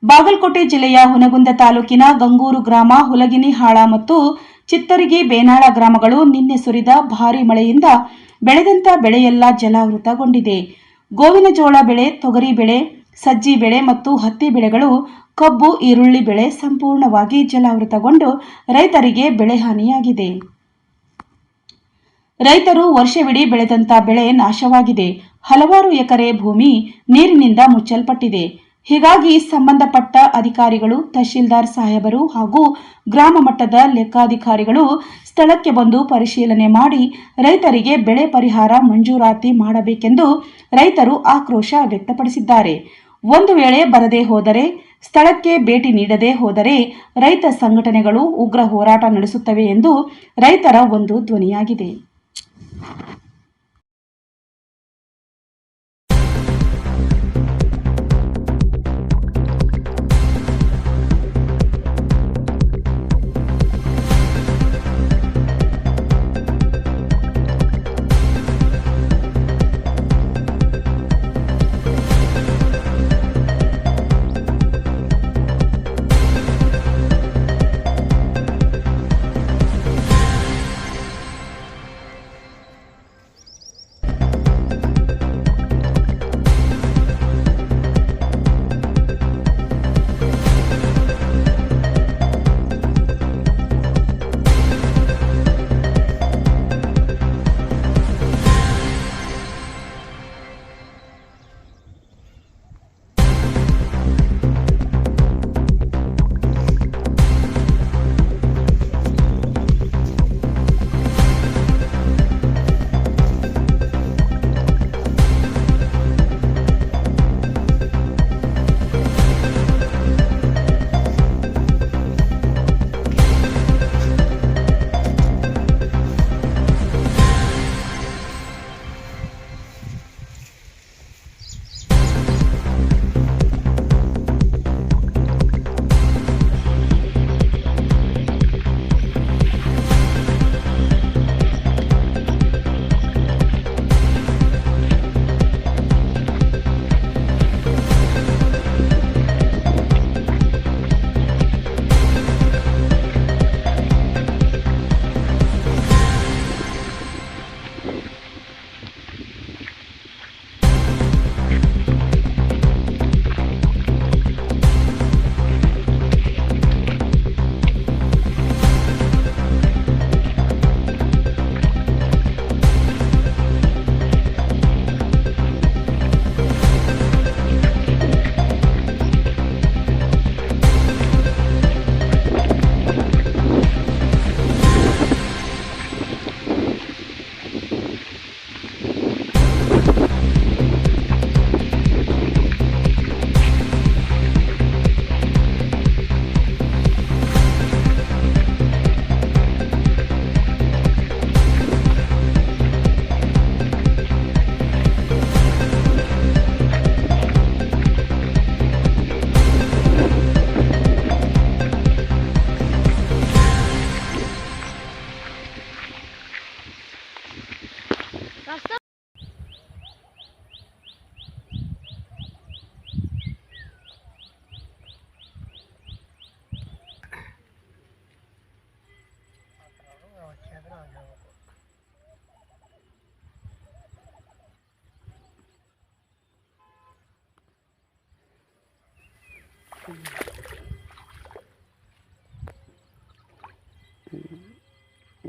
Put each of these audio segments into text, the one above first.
ಬಾಗಲಕೋಟೆ ಜಿಲ್ಲೆಯ ಹುನಗುಂದ ತಾಲೂಕಿನ ಗಂಗೂರು ಗ್ರಾಮ, ಹುಲಗಿನಿಹಾಳ ಮತ್ತು ಚಿತ್ತರಗಿ ಬೇನಾಳ ಗ್ರಾಮಗಳು ನಿನ್ನೆ ಸುರಿದ ಭಾರೀ ಮಳೆಯಿಂದ ಬೆಳೆದಂತ ಬೆಳೆಯೆಲ್ಲ ಜಲಾವೃತಗೊಂಡಿದೆ. ಗೋವಿನ ಜೋಳ ಬೆಳೆ, ತೊಗರಿ ಬೆಳೆ, ಸಜ್ಜಿ ಬೆಳೆ ಮತ್ತು ಹತ್ತಿ ಬೆಳೆಗಳು, ಕಬ್ಬು, ಈರುಳ್ಳಿ ಬೆಳೆ ಸಂಪೂರ್ಣವಾಗಿ ಜಲಾವೃತಗೊಂಡು ರೈತರಿಗೆ ಬೆಳೆ ಹಾನಿಯಾಗಿದೆ. ರೈತರು ವರ್ಷವಿಡೀ ಬೆಳೆದಂತ ಬೆಳೆ ನಾಶವಾಗಿದೆ. ಹಲವಾರು ಎಕರೆ ಭೂಮಿ ನೀರಿನಿಂದ ಮುಚ್ಚಲ್ಪಟ್ಟಿದೆ. ಹೀಗಾಗಿ ಸಂಬಂಧಪಟ್ಟ ಅಧಿಕಾರಿಗಳು, ತಹಶೀಲ್ದಾರ್ ಸಾಹೇಬರು ಹಾಗೂ ಗ್ರಾಮ ಮಟ್ಟದ ಲೆಕ್ಕಾಧಿಕಾರಿಗಳು ಸ್ಥಳಕ್ಕೆ ಬಂದು ಪರಿಶೀಲನೆ ಮಾಡಿ ರೈತರಿಗೆ ಬೆಳೆ ಪರಿಹಾರ ಮಂಜೂರಾತಿ ಮಾಡಬೇಕೆಂದು ರೈತರು ಆಕ್ರೋಶ ವ್ಯಕ್ತಪಡಿಸಿದ್ದಾರೆ. ಒಂದು ವೇಳೆ ಬರದೇ ಹೋದರೆ, ಸ್ಥಳಕ್ಕೆ ಭೇಟಿ ನೀಡದೆ ಹೋದರೆ ರೈತ ಸಂಘಟನೆಗಳು ಉಗ್ರ ಹೋರಾಟ ನಡೆಸುತ್ತವೆ ಎಂದು ರೈತರ ಒಂದು ಧ್ವನಿಯಾಗಿದೆ.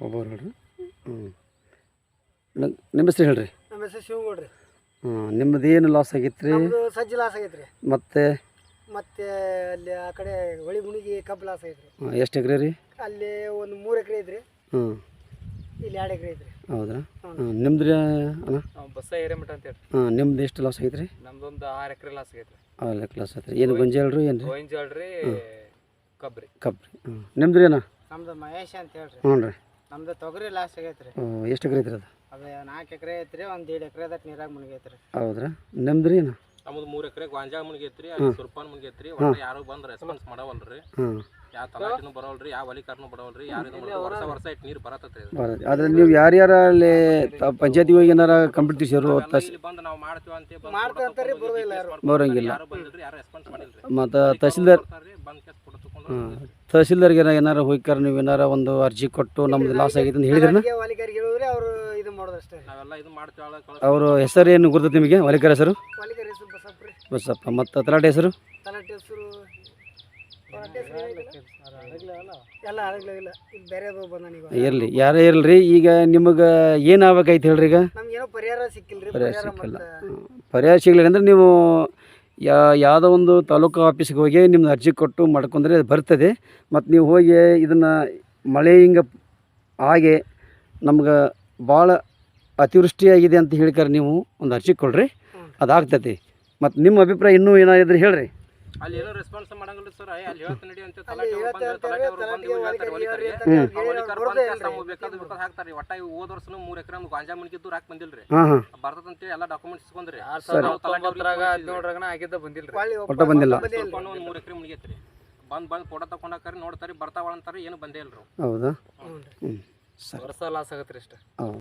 ಒಬ್ಬರು ಹೇಳ್ರಿ. ನಿಮ್ಮ ಹೆಸರು ಹೇಳ್ರಿ. ನಮ್ಮ ಹೆಸರು ಶಿವಗೌಡ್ರಿ. ನಿಮ್ಮದು ಏನು ಲಾಸ್ ಆಗೈತೆ ರೀ? ಸಜ್ಜಿ ಲಾಸ್ ಆಗೈತೆ ರೀ. ಮತ್ತೆ ಅಲ್ಲಿ ಆ ಕಡೆ ಹೊಳಿ ಮುಣಿಗಿ ಕಬ್ಬು ಲಾಸ್ ಆಗೈತೆ ರೀ. ಎಷ್ಟು ಎಕರೆ ರೀ? ಅಲ್ಲಿ ಒಂದು 3 ಎಕರೆ ಐತ್ರಿ. ಇಲ್ಲಿ 2 ಎಕರೆ ಐತ್ರಿ. ಹೌದಾ? ನಿಮ್ದು ರೀ ಅಣ್ಣ? ಬಸ್ಸ ಏರಿಮಠ ಅಂತ ಹೇಳಿ. ನಿಮ್ದು ಎಷ್ಟು ಲಾಸ್ ಆಗೈತೆ ರೀ? ನಮ್ದೊಂದು 6 ಎಕರೆ ಲಾಸ್ ಆಗೈತೆ ರೀ. 6 ಎಕರೆ ಲಾಸ್ ಆಯ್ತು ರೀ. ಏನು ಗೊಂಜಾಳ ರೀ? ಏನು ರೀ? ಗೋವಿನ ರೀ, ಕಬ್ರಿ. ಕಬ್ರಿ. ನಿಮ್ದು ರೀ ಅಣ್ಣ? ನಮ್ದು ಮಹೇಶ್ ಅಂತ ಹೇಳ್ರಿ. ಹ್ಞೂ ರೀ. ನಮ್ದು ತೊಗರಿ ಲಾಸ್ ಆಗೈತೆ ರೀ. ಎಷ್ಟು ಎಕರೆ ಐತ್ರಿ ಅದು? ಅದು 4 ಎಕರೆ ಐತ್ರಿ. ಒಂದು 1.5 ಎಕರೆ ಅದಕ್ಕೆ ನೀರಾಗ ಮುಳುಗೈತೆ ರೀ. ಹೌದ್ರಾ? ನಿಮ್ದು ರೀ ಅಣ್ಣ? ನಮ್ದು 3 ಎಕರೆ ಗಾಂಜಾಳ ಮುಳುಗೈತ್ರಿ, ಅಲ್ಲಿ ಸುರ್ಪಾನ್ ಮುಳುಗೈತ್ರಿ. ಒಟ್ಟು ಯಾರು ಬಂದು ರೆಸ್ಪಾನ್ಸ್ ಮಾಡವಲ್ರಿ. ಯಾವ ತಲಾಟಿನೂ ಬರೋಲ್ರಿ ಯಾವ ಹೊಲಿಕಾರನು ಬರೋಲ್ರಿ ಯಾರು ಇದು ಮಾಡೋದು ವರ್ಷ ವರ್ಷ ಇಟ್ಟು ನೀರು ಬರತ್ತೈತ್ರಿ ಇದು. ಬರೋದು ಆದರೆ ನೀವು ಯಾರ್ಯಾರ ಅಲ್ಲಿ ಪಂಚಾಯತಿ ಹೋಗಿ ಏನಾರ ಕಂಪ್ಲೀಟ್ ಸೇರು ನಾವೆಲ್ಲ ಇಲ್ಲಿ ಬಂದು ನಾವು ಮಾಡ್ತೀವಿ ಅಂತ ಬಂದು ಮಾಡ್ತೀವಿ ಅಂತಾರೆ, ಬರೋದಿಲ್ಲ ಯಾರು. ಬರೋಂಗಿಲ್ಲ. ಯಾರು ಬಂದಿಲ್ರಿ ಯಾರು ರೆಸ್ಪಾನ್ಸ್ ಮಾಡಿಲ್ರಿ. ಮತ್ತು ತಹಸೀಲ್ದಾರ್ ಬಂದ್ ಕೇಸ್ ಫೋಟೋ ತಗೊಂಡು ತಹಸೀಲ್ದಾರ್ಗೆ ಏನಾರ ಹೋಗ್ಕಾರ ನೀವು ಏನಾರ ಒಂದು ಅರ್ಜಿ ಕೊಟ್ಟು ನಮ್ದು ಲಾಸ್ ಆಗೈತೆ ಅಂತ ಹೇಳಿದ್ರನ ವಾಲಿಕಾರಿಗೆ ಹೇಳಿದ್ರೆ ಅವರು ಇದು ಮಾಡೋದು ಅಷ್ಟೇ. ನಾವೆಲ್ಲ ಇದು ಮಾಡ್ತೀವಿ ಅವರು ಹೆಸರು ಏನು ಗುರ್ತೈತೆ ನಿಮಗೆ ವಾಲಿಕರ ಹೆಸರು? ವಾಲಿಕಾರಿ ಹೆಸರು ಬಸಪ್ಪ ರೀ. ಬಸಪ್ಪ. ಮತ್ತು ತಲಾಟೆ ಹೆಸರು? ತಲಾಟೆ ಹೆಸರು ಎಲ್ಲ ಅಡಗ್ಲಾಗಿಲ್ಲ, ಈಗ ಬೇರೆ ಬಂದಾನೀಗ. ಇರಲಿ ಯಾರೇ ಇರಲ್ರಿ. ಈಗ ನಿಮಗೆ ಏನು ಆಗ್ಬೇಕಾಯ್ತು ಹೇಳ್ರಿ? ಈಗ ನಮ್ಗೇನೋ ಪರಿಹಾರ ಸಿಕ್ಕಿಲ್ರಿ. ಪರಿಹಾರ ಪರಿಹಾರ ಸಿಕ್ಕಿಲ್ಲ. ಮತ್ತೆ ಪರಿಹಾರ ಸಿಗಲಿಲ್ಲ ಅಂದರೆ ನೀವು ಯಾವುದೋ ಒಂದು ತಾಲೂಕು ಆಫೀಸ್ಗೆ ಹೋಗಿ ನಿಮ್ದು ಅರ್ಜಿ ಕೊಟ್ಟು ಮಾಡ್ಕೊಂಡ್ರೆ ಅದು ಬರ್ತದೆ. ಮತ್ತು ನೀವು ಹೋಗಿ ಇದನ್ನು ಮಳೆ ಹಿಂಗೆ ಹಾಗೆ ನಮ್ಗೆ ಭಾಳ ಅತಿವೃಷ್ಟಿಯಾಗಿದೆ ಅಂತ ಹೇಳ್ತಾರೆ, ನೀವು ಒಂದು ಅರ್ಜಿ ಕೊಡ್ರಿ, ಅದಾಗ್ತೈತಿ. ಮತ್ತು ನಿಮ್ಮ ಅಭಿಪ್ರಾಯ ಇನ್ನೂ ಏನಾದ್ರು ಹೇಳ್ರಿ. ಅಲ್ಲಿ ಏನೋ ರೆಸ್ಪಾನ್ಸ್ ಮಾಡಂಗಿಲ್ಲ ಸರ್. ಅಲ್ಲಿ ಹೇಳ್ತೀನಿ ನಡಿ ಅಂತ ಅಲ್ಲಿ ಹೇಳ್ತಾ ಇರ್ತಾರೆ, ತಲಾಟಿಗೆ ವಾಲಿಕಾರಿ ಬೇಕಾದ್ರೆ ಹಾಕ್ತಾರೆ. ಒಟ್ಟ ಹೋದ ವರ್ಷ 3 ಎಕರೆ ಗಾಂಜಾ ಮಣಿಕಿದ್ದು ರಾಕ್ ಬಂದಿಲ್ರಿ. ಹಾಂ ಹಾಂ ಬರ್ತದಂತೇಳಿ ಎಲ್ಲ ಡಾಕ್ಯುಮೆಂಟ್ಸ್ ಇಸ್ಕೊಂಡ್ರಿ. 2019 17 ಬಂದಿಲ್ರಿ. ಒಟ್ಟ ಬಂದಿಲ್ಲ. ಒಂದು 3 ಎಕರೆ ಮುಗಿಯತ್ರಿ. ಬಂದು ಫೋಟೋ ತಗೊಂಡಾಕರಿ ನೋಡ್ತಾರೆ ಬರ್ತಾವ ಅಂತಾರೆ, ಏನು ಬಂದೇ ಇಲ್ರಿ. ಹೌದಾ? ಹ್ಞೂ ಸರಿ. ವರ್ಷ ಲಾಸ್ ಆಗತ್ರಿ ಅಷ್ಟೇ. ಹೌದು.